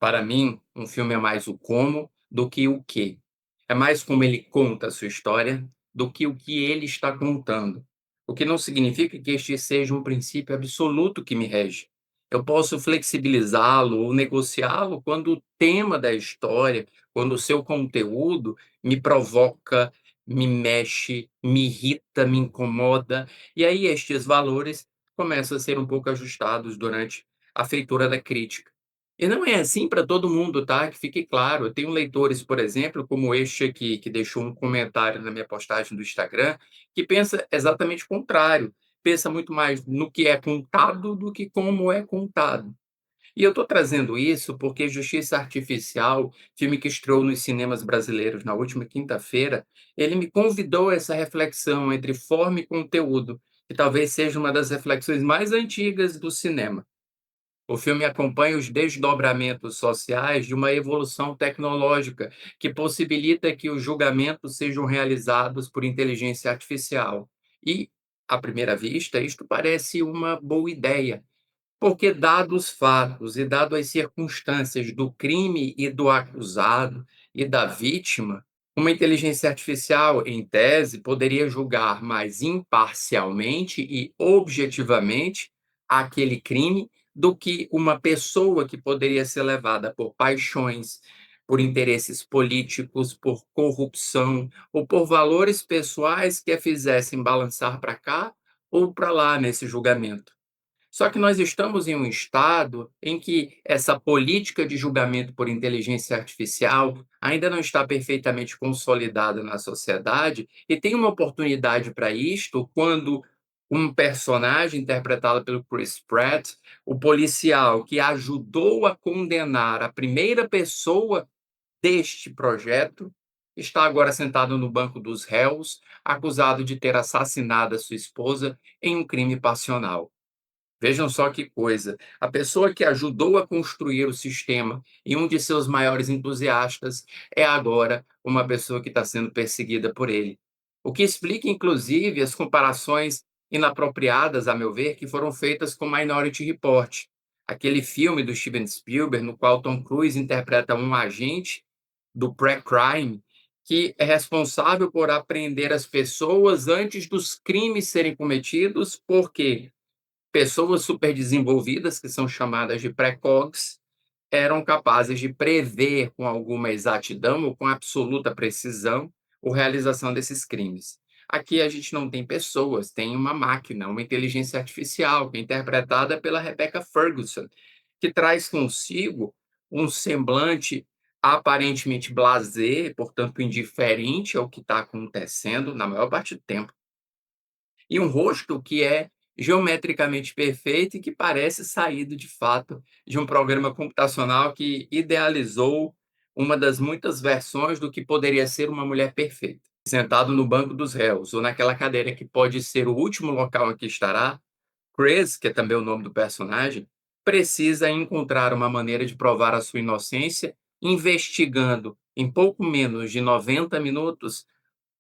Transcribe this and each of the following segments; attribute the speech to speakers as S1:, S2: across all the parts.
S1: Para mim, um filme é mais o como do que o quê. É mais como ele conta a sua história do que ele está contando. O que não significa que este seja um princípio absoluto que me rege. Eu posso flexibilizá-lo ou negociá-lo quando o tema da história, quando o seu conteúdo me provoca, me mexe, me irrita, me incomoda. E aí estes valores começam a ser um pouco ajustados durante a feitura da crítica. E não é assim para todo mundo, tá, que fique claro. Eu tenho leitores, por exemplo, como este aqui, que deixou um comentário na minha postagem do Instagram, que pensa exatamente o contrário, pensa muito mais no que é contado do que como é contado. E eu estou trazendo isso porque Justiça Artificial, filme que estreou nos cinemas brasileiros na última quinta-feira, ele me convidou a essa reflexão entre forma e conteúdo, que talvez seja uma das reflexões mais antigas do cinema. O filme acompanha os desdobramentos sociais de uma evolução tecnológica que possibilita que os julgamentos sejam realizados por inteligência artificial. E, à primeira vista, isto parece uma boa ideia, porque, dados os fatos e dado as circunstâncias do crime e do acusado e da vítima, uma inteligência artificial, em tese, poderia julgar mais imparcialmente e objetivamente aquele crime do que uma pessoa que poderia ser levada por paixões, por interesses políticos, por corrupção ou por valores pessoais que a fizessem balançar para cá ou para lá nesse julgamento. Só que nós estamos em um estado em que essa política de julgamento por inteligência artificial ainda não está perfeitamente consolidada na sociedade e tem uma oportunidade para isto quando um personagem interpretado pelo Chris Pratt, o policial que ajudou a condenar a primeira pessoa deste projeto, está agora sentado no banco dos réus, acusado de ter assassinado a sua esposa em um crime passional. Vejam só que coisa. A pessoa que ajudou a construir o sistema e um de seus maiores entusiastas é agora uma pessoa que está sendo perseguida por ele. O que explica, inclusive, as comparações inapropriadas, a meu ver, que foram feitas com Minority Report, aquele filme do Steven Spielberg, no qual Tom Cruise interpreta um agente do pré-crime que é responsável por apreender as pessoas antes dos crimes serem cometidos, porque pessoas superdesenvolvidas, que são chamadas de precogs, eram capazes de prever com alguma exatidão ou com absoluta precisão a realização desses crimes. Aqui a gente não tem pessoas, tem uma máquina, uma inteligência artificial, que é interpretada pela Rebecca Ferguson, que traz consigo um semblante aparentemente blasé, portanto indiferente ao que está acontecendo na maior parte do tempo, e um rosto que é geometricamente perfeito e que parece saído, de fato, de um programa computacional que idealizou uma das muitas versões do que poderia ser uma mulher perfeita. Sentado no banco dos réus, ou naquela cadeira que pode ser o último local em que estará, Chris, que é também o nome do personagem, precisa encontrar uma maneira de provar a sua inocência, investigando em pouco menos de 90 minutos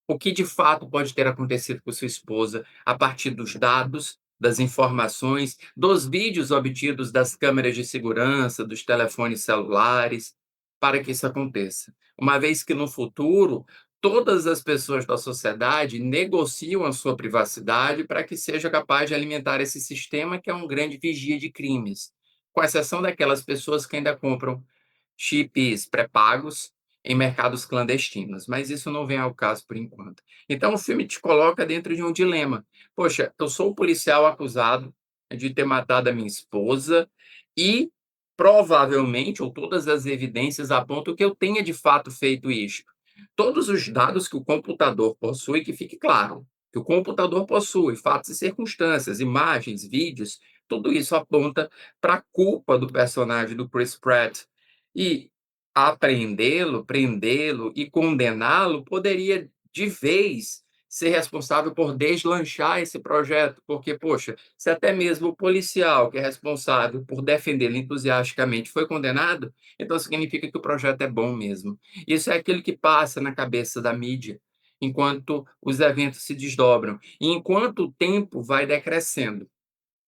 S1: o que de fato pode ter acontecido com sua esposa a partir dos dados, das informações, dos vídeos obtidos das câmeras de segurança, dos telefones celulares, para que isso aconteça. Uma vez que no futuro todas as pessoas da sociedade negociam a sua privacidade para que seja capaz de alimentar esse sistema que é um grande vigia de crimes, com exceção daquelas pessoas que ainda compram chips pré-pagos em mercados clandestinos, mas isso não vem ao caso por enquanto. Então o filme te coloca dentro de um dilema. Poxa, eu sou o policial acusado de ter matado a minha esposa e provavelmente, ou todas as evidências apontam que eu tenha de fato feito isso. Todos os dados que o computador possui, que fique claro, que o computador possui, fatos e circunstâncias, imagens, vídeos, tudo isso aponta para a culpa do personagem do Chris Pratt. E apreendê-lo, prendê-lo e condená-lo poderia, de vez, ser responsável por deslanchar esse projeto, porque, poxa, se até mesmo o policial que é responsável por defendê-lo entusiasticamente foi condenado, então significa que o projeto é bom mesmo. Isso é aquilo que passa na cabeça da mídia, enquanto os eventos se desdobram. E enquanto o tempo vai decrescendo,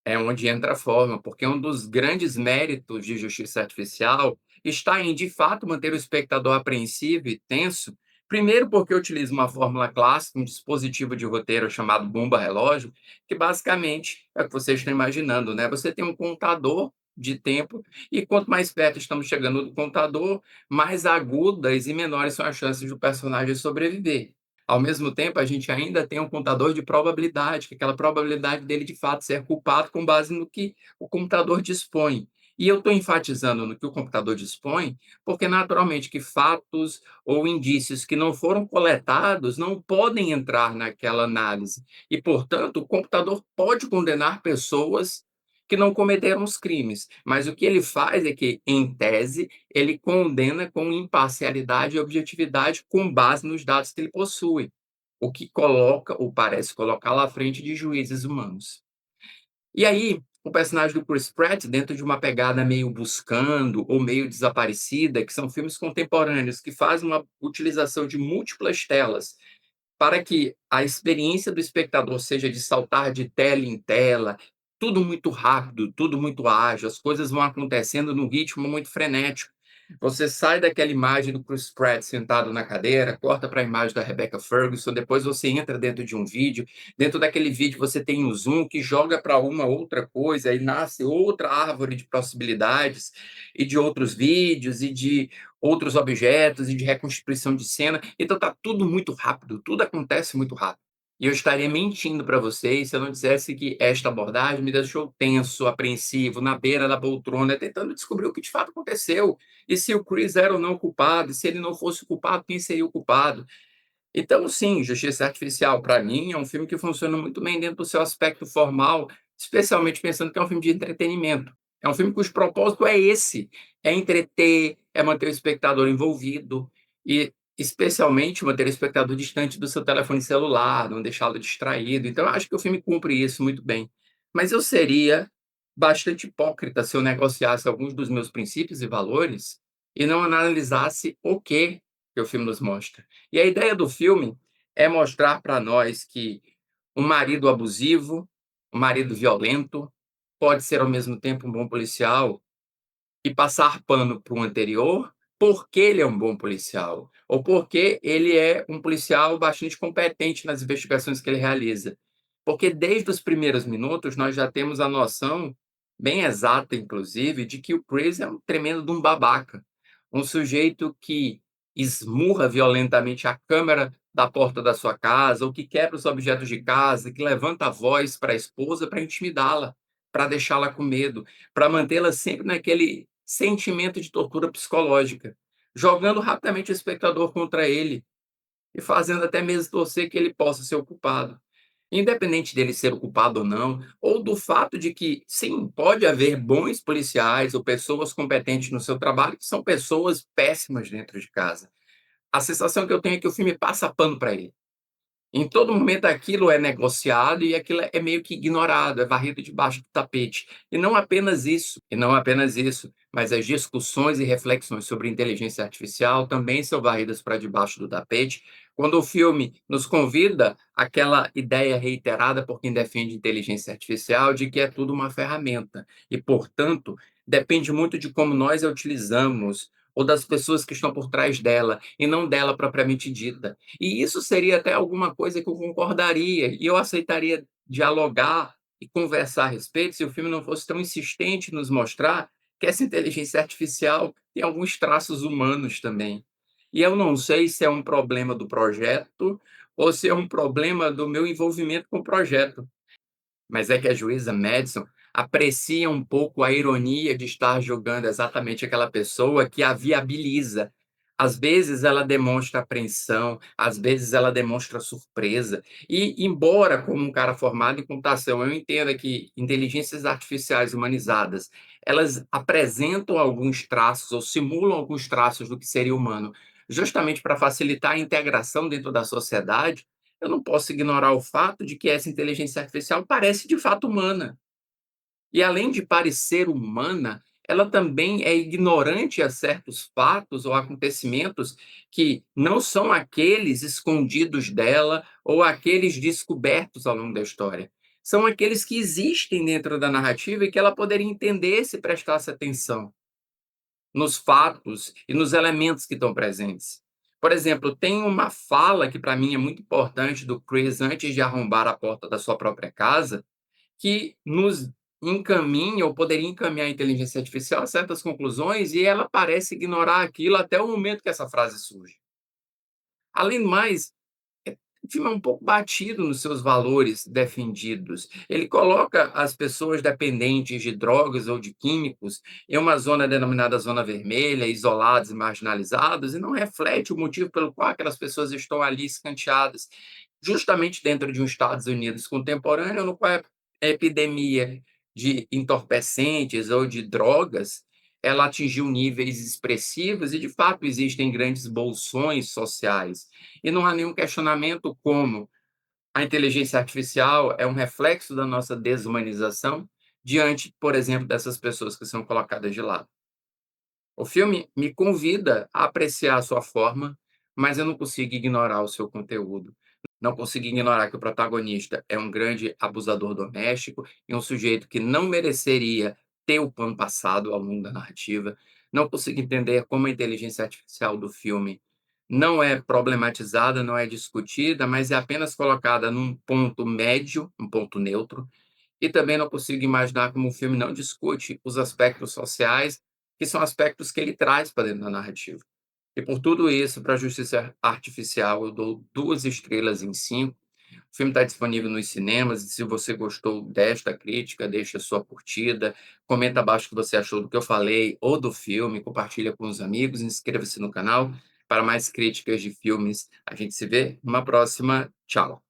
S1: é onde entra a forma, porque um dos grandes méritos de justiça artificial está em, de fato, manter o espectador apreensivo e tenso, primeiro porque utiliza uma fórmula clássica, um dispositivo de roteiro chamado bomba-relógio, que basicamente é o que vocês estão imaginando, né? Você tem um contador de tempo e quanto mais perto estamos chegando do contador, mais agudas e menores são as chances do personagem sobreviver. Ao mesmo tempo, a gente ainda tem um contador de probabilidade, que é aquela probabilidade dele de fato ser culpado com base no que o computador dispõe. E eu estou enfatizando no que o computador dispõe, porque naturalmente que fatos ou indícios que não foram coletados não podem entrar naquela análise. E, portanto, o computador pode condenar pessoas que não cometeram os crimes, mas o que ele faz é que, em tese, ele condena com imparcialidade e objetividade com base nos dados que ele possui, o que coloca, ou parece colocá-lo à frente de juízes humanos. E aí, o personagem do Chris Pratt, dentro de uma pegada meio Buscando ou meio Desaparecida, que são filmes contemporâneos que fazem uma utilização de múltiplas telas para que a experiência do espectador seja de saltar de tela em tela, tudo muito rápido, tudo muito ágil, as coisas vão acontecendo num ritmo muito frenético. Você sai daquela imagem do Chris Pratt sentado na cadeira, corta para a imagem da Rebecca Ferguson, depois você entra dentro de um vídeo, dentro daquele vídeo você tem um zoom que joga para uma outra coisa, aí nasce outra árvore de possibilidades, e de outros vídeos, e de outros objetos, e de reconstituição de cena. Então está tudo muito rápido, tudo acontece muito rápido. E eu estaria mentindo para vocês se eu não dissesse que esta abordagem me deixou tenso, apreensivo, na beira da poltrona, tentando descobrir o que de fato aconteceu. E se o Chris era ou não o culpado, e se ele não fosse o culpado, quem seria o culpado? Então, sim, Justiça Artificial, para mim, é um filme que funciona muito bem dentro do seu aspecto formal, especialmente pensando que é um filme de entretenimento. É um filme cujo propósito é esse: é entreter, é manter o espectador envolvido e, especialmente, manter o espectador distante do seu telefone celular, não deixá-lo distraído. Então, eu acho que o filme cumpre isso muito bem. Mas eu seria bastante hipócrita se eu negociasse alguns dos meus princípios e valores e não analisasse o que o filme nos mostra. E a ideia do filme é mostrar para nós que um marido abusivo, um marido violento, pode ser ao mesmo tempo um bom policial e passar pano para o anterior, porque ele é um bom policial, ou porque ele é um policial bastante competente nas investigações que ele realiza. Porque desde os primeiros minutos nós já temos a noção, bem exata inclusive, de que o Chris é um tremendo de um babaca, um sujeito que esmurra violentamente a câmera da porta da sua casa, ou que quebra os objetos de casa, que levanta a voz para a esposa para intimidá-la, para deixá-la com medo, para mantê-la sempre naquele sentimento de tortura psicológica, jogando rapidamente o espectador contra ele e fazendo até mesmo torcer que ele possa ser o culpado. Independente dele ser o culpado ou não, ou do fato de que, sim, pode haver bons policiais ou pessoas competentes no seu trabalho que são pessoas péssimas dentro de casa. A sensação que eu tenho é que o filme passa pano para ele. Em todo momento aquilo é negociado e aquilo é meio que ignorado, é varrido debaixo do tapete. E não apenas isso, mas as discussões e reflexões sobre inteligência artificial também são varridas para debaixo do tapete, quando o filme nos convida àquela ideia reiterada por quem defende inteligência artificial de que é tudo uma ferramenta e, portanto, depende muito de como nós a utilizamos ou das pessoas que estão por trás dela, e não dela propriamente dita. E isso seria até alguma coisa que eu concordaria, e eu aceitaria dialogar e conversar a respeito se o filme não fosse tão insistente em nos mostrar que essa inteligência artificial tem alguns traços humanos também. E eu não sei se é um problema do projeto ou se é um problema do meu envolvimento com o projeto. Mas é que a juíza Madison aprecia um pouco a ironia de estar jogando exatamente aquela pessoa que a viabiliza. Às vezes ela demonstra apreensão, às vezes ela demonstra surpresa. E, embora, como um cara formado em computação, eu entenda que inteligências artificiais humanizadas, elas apresentam alguns traços ou simulam alguns traços do que seria humano, justamente para facilitar a integração dentro da sociedade, eu não posso ignorar o fato de que essa inteligência artificial parece de fato humana. E além de parecer humana, ela também é ignorante a certos fatos ou acontecimentos que não são aqueles escondidos dela ou aqueles descobertos ao longo da história. São aqueles que existem dentro da narrativa e que ela poderia entender se prestasse atenção. nos fatos e nos elementos que estão presentes. Por exemplo, tem uma fala que para mim é muito importante do Chris antes de arrombar a porta da sua própria casa, que nos encaminha ou poderia encaminhar a inteligência artificial a certas conclusões e ela parece ignorar aquilo até o momento que essa frase surge. Além do mais, o filme é um pouco batido nos seus valores defendidos. Ele coloca as pessoas dependentes de drogas ou de químicos em uma zona denominada zona vermelha, isolados e marginalizados, e não reflete o motivo pelo qual aquelas pessoas estão ali escanteadas, justamente dentro de um Estados Unidos contemporâneo, no qual a epidemia de entorpecentes ou de drogas ela atingiu níveis expressivos e, de fato, existem grandes bolsões sociais. E não há nenhum questionamento como a inteligência artificial é um reflexo da nossa desumanização diante, por exemplo, dessas pessoas que são colocadas de lado. O filme me convida a apreciar a sua forma, mas eu não consigo ignorar o seu conteúdo. Não consigo ignorar que o protagonista é um grande abusador doméstico e um sujeito que não mereceria ter o pano passado ao longo da narrativa. Não consigo entender como a inteligência artificial do filme não é problematizada, não é discutida, mas é apenas colocada num ponto médio, um ponto neutro, e também não consigo imaginar como o filme não discute os aspectos sociais, que são aspectos que ele traz para dentro da narrativa. E por tudo isso, para a Justiça Artificial, eu dou 2 estrelas em 5. O filme está disponível nos cinemas e se você gostou desta crítica, deixa a sua curtida, comenta abaixo o que você achou do que eu falei ou do filme, compartilha com os amigos, inscreva-se no canal para mais críticas de filmes. A gente se vê numa próxima. Tchau.